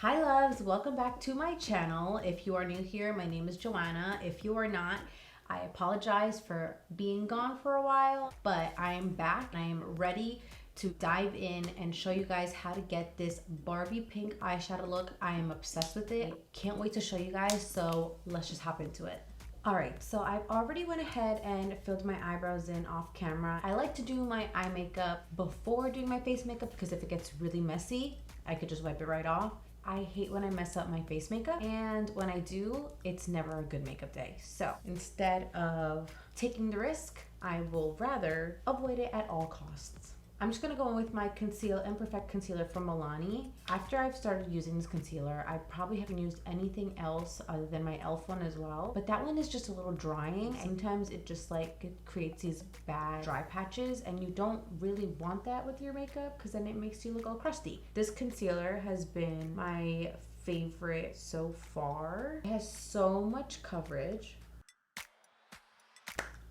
Hi loves, welcome back to my channel. If you are new here, my name is Joanna. If you are not, I apologize for being gone for a while, but I am back and I am ready to dive in and show you guys how to get this Barbie pink eyeshadow look. I am obsessed with it. Can't wait to show you guys, so let's just hop into it. Alright, so I've already went ahead and filled my eyebrows in off camera. I like to do my eye makeup before doing my face makeup because if it gets really messy, I could just wipe it right off. I hate when I mess up my face makeup, and when I do, it's never a good makeup day. So instead of taking the risk, I will rather avoid it at all costs. I'm just gonna go in with my Conceal and Perfect Concealer from Milani. After I've started using this concealer, I probably haven't used anything else other than my e.l.f. one as well. But that one is just a little drying. Sometimes it just it creates these bad dry patches, and you don't really want that with your makeup because then it makes you look all crusty. This concealer has been my favorite so far. It has so much coverage.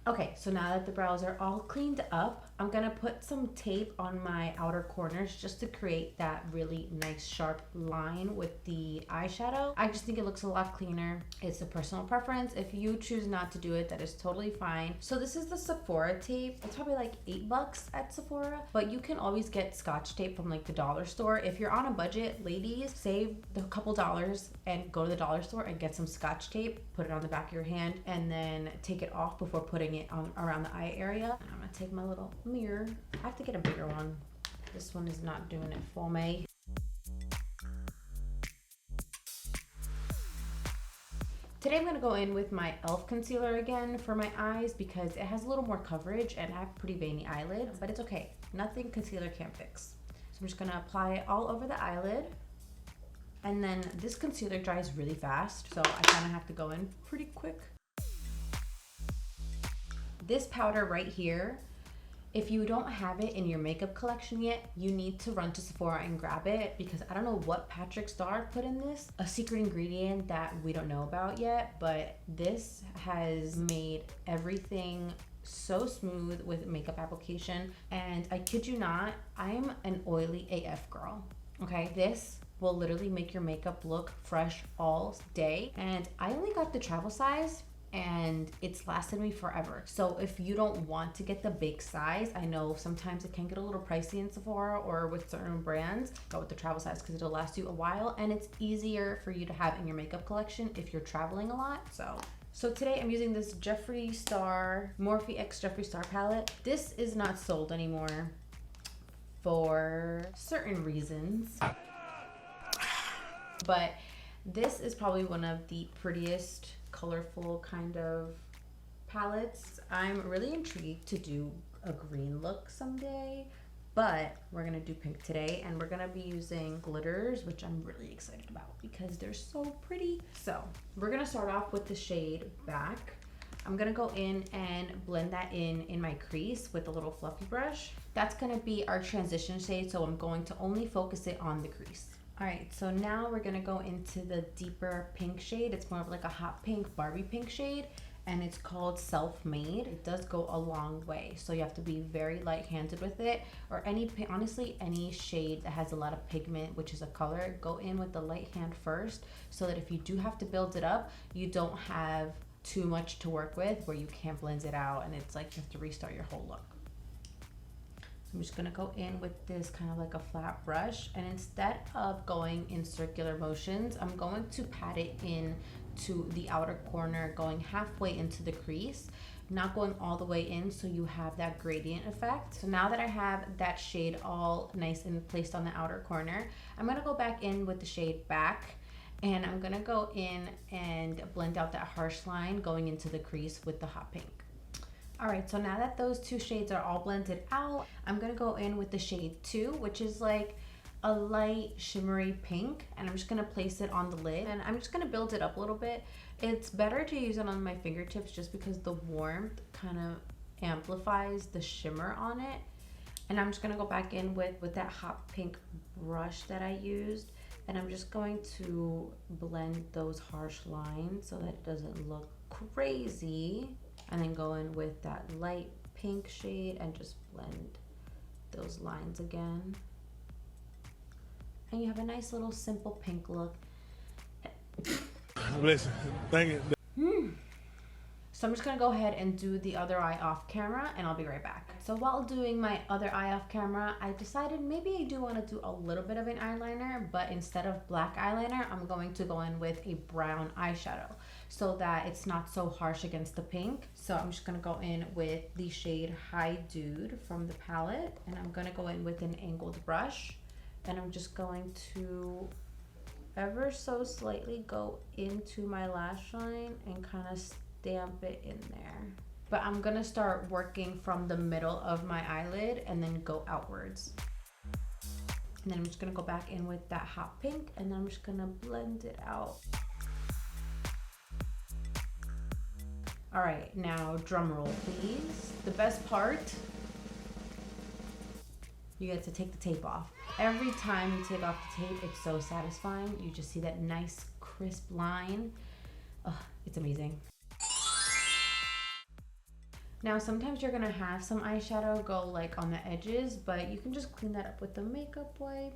Okay, so now that the brows are all cleaned up, I'm gonna put some tape on my outer corners just to create that really nice sharp line with the eyeshadow. I just think it looks a lot cleaner. It's a personal preference. If you choose not to do it, that is totally fine. So this is the Sephora tape. It's probably like $8 at Sephora, but you can always get Scotch tape from like the dollar store. If you're on a budget, ladies, save a couple dollars and go to the dollar store and get some Scotch tape, put it on the back of your hand, and then take it off before putting it on around the eye area. And I'm gonna take my little mirror. I have to get a bigger one. This one is not doing it for me. Today I'm gonna go in with my e.l.f. concealer again for my eyes because it has a little more coverage and I have pretty veiny eyelids, but it's okay. Nothing concealer can't fix. So I'm just gonna apply it all over the eyelid. And then this concealer dries really fast, so I kind of have to go in pretty quick. This powder right here, if you don't have it in your makeup collection yet, you need to run to Sephora and grab it because I don't know what Patrick Starr put in this, a secret ingredient that we don't know about yet, but this has made everything so smooth with makeup application. And I kid you not, I'm an oily AF girl, okay? This will literally make your makeup look fresh all day. And I only got the travel size and it's lasted me forever. So if you don't want to get the big size, I know sometimes it can get a little pricey in Sephora or with certain brands, go with the travel size because it'll last you a while and it's easier for you to have in your makeup collection if you're traveling a lot. So today I'm using this Jeffree Star, Morphe X Jeffree Star palette. This is not sold anymore for certain reasons, but this is probably one of the prettiest colorful kind of palettes. I'm really intrigued to do a green look someday, but we're gonna do pink today and we're gonna be using glitters, which I'm really excited about because they're so pretty. So we're gonna start off with the shade Back. I'm gonna go in and blend that in my crease with a little fluffy brush. That's gonna be our transition shade, so I'm going to only focus it on the crease. All right, so now we're gonna go into the deeper pink shade. It's more of like a hot pink, Barbie pink shade, and it's called Self-Made. It does go a long way, so you have to be very light-handed with it, or honestly, any shade that has a lot of pigment, which is a color, go in with the light hand first, so that if you do have to build it up, you don't have too much to work with where you can't blend it out, and it's like you have to restart your whole look. I'm just gonna go in with this kind of like a flat brush, and instead of going in circular motions, I'm going to pat it in to the outer corner, going halfway into the crease, not going all the way in so you have that gradient effect. So now that I have that shade all nice and placed on the outer corner, I'm gonna go back in with the shade Back, and I'm gonna go in and blend out that harsh line going into the crease with the hot pink. All right, so now that those two shades are all blended out, I'm gonna go in with the shade 2, which is like a light shimmery pink, and I'm just gonna place it on the lid, and I'm just gonna build it up a little bit. It's better to use it on my fingertips just because the warmth kind of amplifies the shimmer on it. And I'm just gonna go back in with that hot pink brush that I used, and I'm just going to blend those harsh lines so that it doesn't look crazy. And then go in with that light pink shade and just blend those lines again. and you have a nice little simple pink look. Listen, thank you. So I'm just gonna go ahead and do the other eye off camera, and I'll be right back. So while doing my other eye off camera, I decided maybe I do want to do a little bit of an eyeliner, but instead of black eyeliner, I'm going to go in with a brown eyeshadow so that it's not so harsh against the pink. So I'm just gonna go in with the shade Hi Dude from the palette, and I'm gonna go in with an angled brush, and I'm just going to ever so slightly go into my lash line and kind of stamp it in there. But I'm gonna start working from the middle of my eyelid and then go outwards. And then I'm just gonna go back in with that hot pink, and then I'm just gonna blend it out. All right, now drum roll please. The best part, you get to take the tape off. Every time you take off the tape, it's so satisfying. You just see that nice crisp line. Oh, it's amazing. Now sometimes you're gonna have some eyeshadow go like on the edges, but you can just clean that up with the makeup wipe.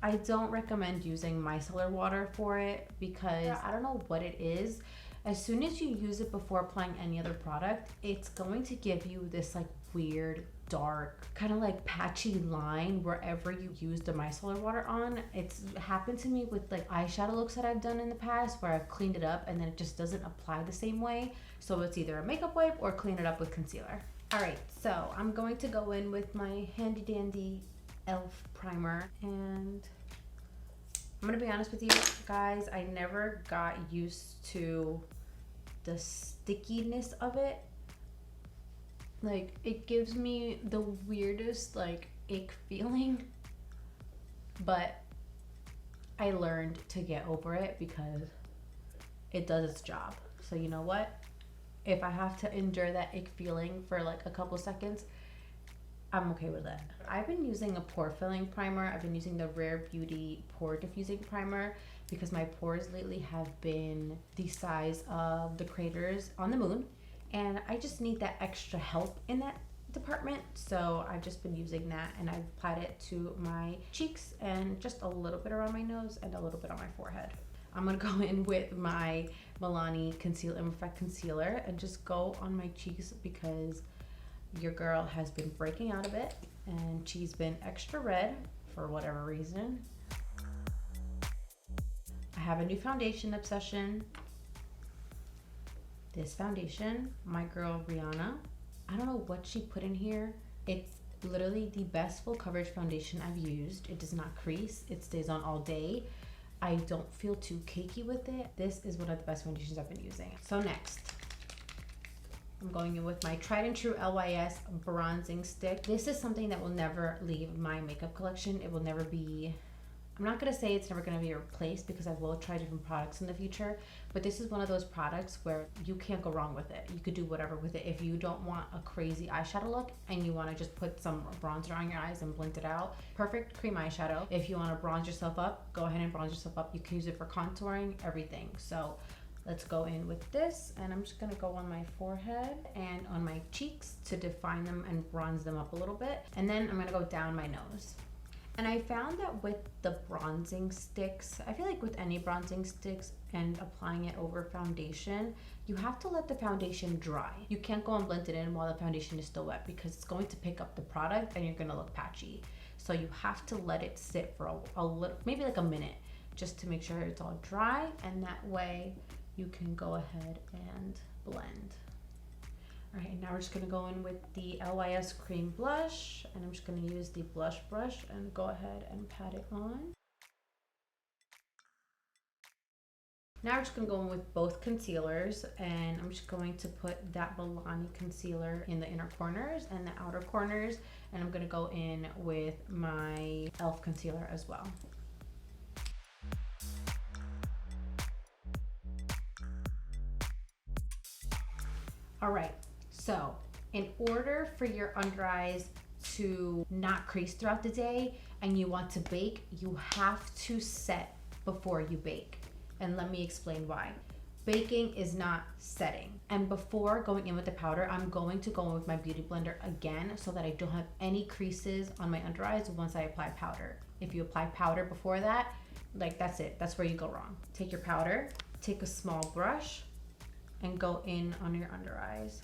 I don't recommend using micellar water for it because I don't know what it is. As soon as you use it before applying any other product, it's going to give you this like weird, dark, kind of like patchy line wherever you use the micellar water on. It's happened to me with like eyeshadow looks that I've done in the past where I've cleaned it up and then it just doesn't apply the same way. So it's either a makeup wipe or clean it up with concealer. All right, so I'm going to go in with my handy dandy e.l.f. primer, and I'm gonna be honest with you guys, I never got used to the stickiness of it. Like, it gives me the weirdest like ick feeling, but I learned to get over it because it does its job. So you know what? If I have to endure that ick feeling for like a couple seconds, I'm okay with it. I've been using a pore filling primer. I've been using the Rare Beauty pore diffusing primer because my pores lately have been the size of the craters on the moon, and I just need that extra help in that department. So I've just been using that, and I've applied it to my cheeks and just a little bit around my nose and a little bit on my forehead. I'm gonna go in with my Milani Conceal and Perfect Concealer and just go on my cheeks because your girl has been breaking out a bit and she's been extra red for whatever reason. I have a new foundation obsession. This foundation, my girl Rihanna, I don't know what she put in here. It's literally the best full coverage foundation I've used. It does not crease, it stays on all day. I don't feel too cakey with it. This is one of the best foundations I've been using. So next, I'm going in with my tried and true LYS bronzing stick. This is something that will never leave my makeup collection. It will never be, I'm not gonna say it's never gonna be replaced because I will try different products in the future, but this is one of those products where you can't go wrong with it. You could do whatever with it. If you don't want a crazy eyeshadow look and you wanna just put some bronzer on your eyes and blend it out, perfect cream eyeshadow. If you wanna bronze yourself up, go ahead and bronze yourself up. You can use it for contouring, everything. So let's go in with this, and I'm just gonna go on my forehead and on my cheeks to define them and bronze them up a little bit. And then I'm gonna go down my nose. And I found that with the bronzing sticks, I feel like with any bronzing sticks and applying it over foundation, you have to let the foundation dry. You can't go and blend it in while the foundation is still wet because it's going to pick up the product and you're gonna look patchy. So you have to let it sit for a little, maybe like a minute, just to make sure it's all dry, and that way you can go ahead and blend. All right, now we're just gonna go in with the LYS cream blush, and I'm just gonna use the blush brush and go ahead and pat it on. Now we're just gonna go in with both concealers, and I'm just going to put that Milani concealer in the inner corners and the outer corners, and I'm gonna go in with my e.l.f. concealer as well. All right, so in order for your under eyes to not crease throughout the day and you want to bake, you have to set before you bake. And let me explain why. baking is not setting. And before going in with the powder, I'm going to go in with my beauty blender again so that I don't have any creases on my under eyes once I apply powder. If you apply powder before that, like that's it. That's where you go wrong. Take your powder, take a small brush, and go in on your under eyes.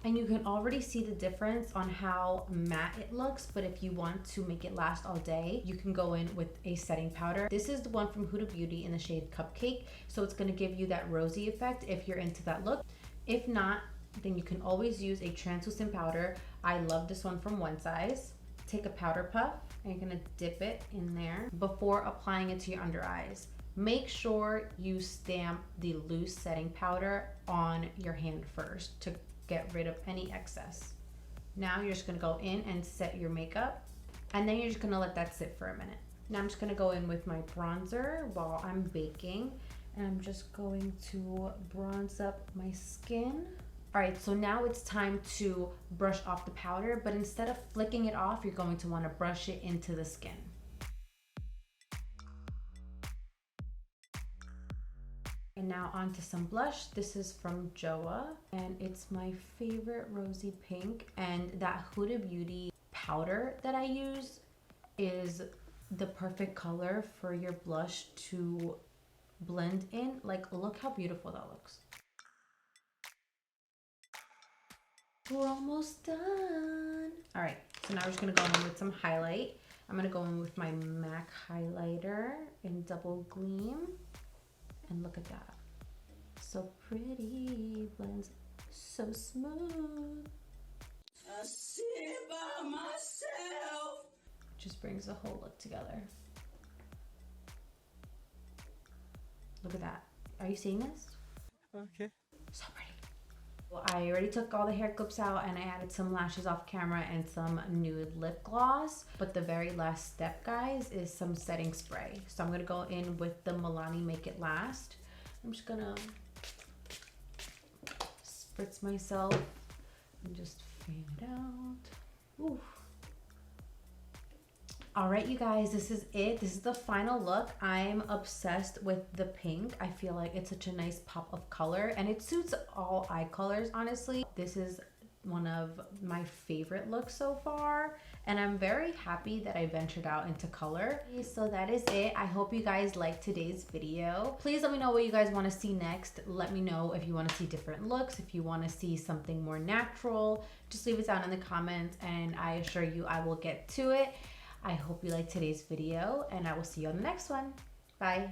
And you can already see the difference on how matte it looks, but if you want to make it last all day, you can go in with a setting powder. This is the one from Huda Beauty in the shade Cupcake, so it's gonna give you that rosy effect if you're into that look. If not, then you can always use a translucent powder. I love this one from One Size. Take a powder puff and you're gonna dip it in there before applying it to your under eyes. Make sure you stamp the loose setting powder on your hand first to get rid of any excess. Now you're just gonna go in and set your makeup, and then you're just gonna let that sit for a minute. Now I'm just gonna go in with my bronzer while I'm baking, and I'm just going to bronze up my skin. All right, so now it's time to brush off the powder, but instead of flicking it off, you're going to wanna brush it into the skin. And now onto some blush. This is from Joa, and it's my favorite rosy pink. And that Huda Beauty powder that I use is the perfect color for your blush to blend in. Like, look how beautiful that looks. We're almost done. All right, so now we're just gonna go in with some highlight. I'm gonna go in with my MAC highlighter in Double-Gleam. And look at that. So pretty, blends so smooth. I sit by myself. Just brings the whole look together. Look at that. Are you seeing this? Okay. So pretty. Well, I already took all the hair clips out and I added some lashes off camera and some nude lip gloss. But the very last step, guys, is some setting spray. So I'm gonna go in with the Milani Make It Last. I'm just gonna spritz myself and just fan it out. Ooh. All right, you guys, this is it. This is the final look. I'm obsessed with the pink. I feel like it's such a nice pop of color and it suits all eye colors, honestly. This is one of my favorite looks so far, and I'm very happy that I ventured out into color. So that is it. I hope you guys liked today's video. Please let me know what you guys want to see next. Let me know if you want to see different looks, if you want to see something more natural. Just leave it down in the comments and I assure you I will get to it. I hope you liked today's video and I will see you on the next one. Bye.